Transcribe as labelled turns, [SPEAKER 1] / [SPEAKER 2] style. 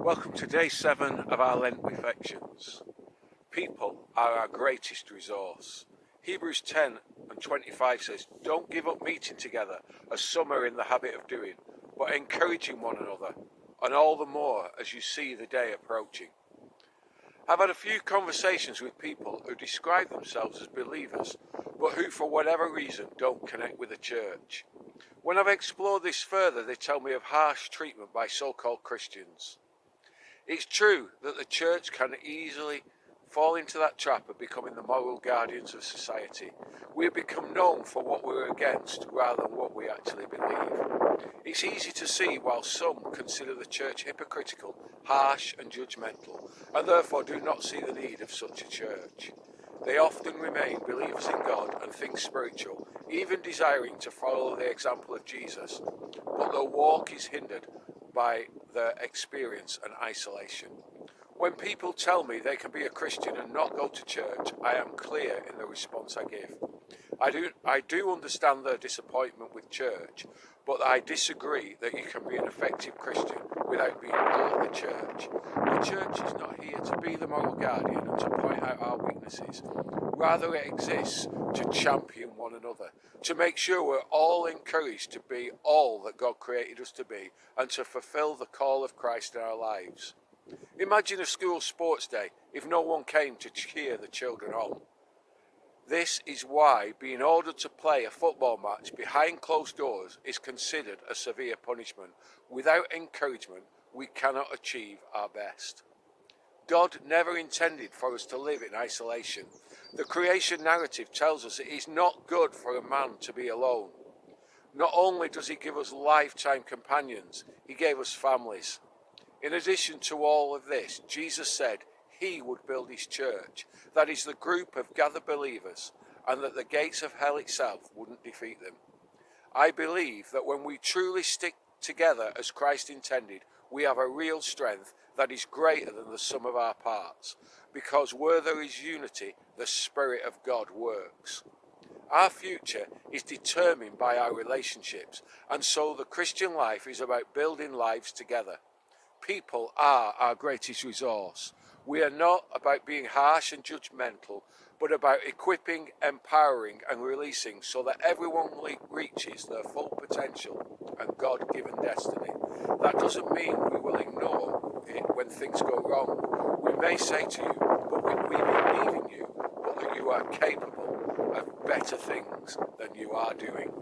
[SPEAKER 1] Welcome to day 7 of our Lent reflections. People are our greatest resource. Hebrews 10:25 says, "Don't give up meeting together, as some are in the habit of doing, but encouraging one another, and all the more as you see the day approaching." I've had a few conversations with people who describe themselves as believers, but who for whatever reason don't connect with the church. When I've explored this further, they tell me of harsh treatment by so-called Christians. It's true that the church can easily fall into that trap of becoming the moral guardians of society. We have become known for what we're against rather than what we actually believe. It's easy to see while some consider the church hypocritical, harsh and judgmental, and therefore do not see the need of such a church. They often remain believers in God and things spiritual, even desiring to follow the example of Jesus, but their walk is hindered by their experience and isolation. When people tell me they can be a Christian and not go to church, I am clear in the response I give. I do understand their disappointment with church, but I disagree that you can be an effective Christian without being part of the church. The church is not here to be the moral guardian and to point out our weaknesses. Rather, it exists to champion one another, to make sure we're all encouraged to be all that God created us to be and to fulfill the call of Christ in our lives. Imagine a school sports day if no one came to cheer the children on. This is why being ordered to play a football match behind closed doors is considered a severe punishment. Without encouragement, we cannot achieve our best. God never intended for us to live in isolation. The creation narrative tells us it is not good for a man to be alone. Not only does he give us lifetime companions, he gave us families. In addition to all of this, Jesus said he would build his church, that is the group of gathered believers, and that the gates of hell itself wouldn't defeat them. I believe that when we truly stick together as Christ intended, we have a real strength that is greater than the sum of our parts, because where there is unity, the Spirit of God works. Our future is determined by our relationships, and so the Christian life is about building lives together. People are our greatest resource. We are not about being harsh and judgmental, but about equipping, empowering and releasing so that everyone reaches their full potential and God-given destiny. That doesn't mean we will ignore it when things go wrong. We may say to you, but we believe in you, but that you are capable of better things than you are doing.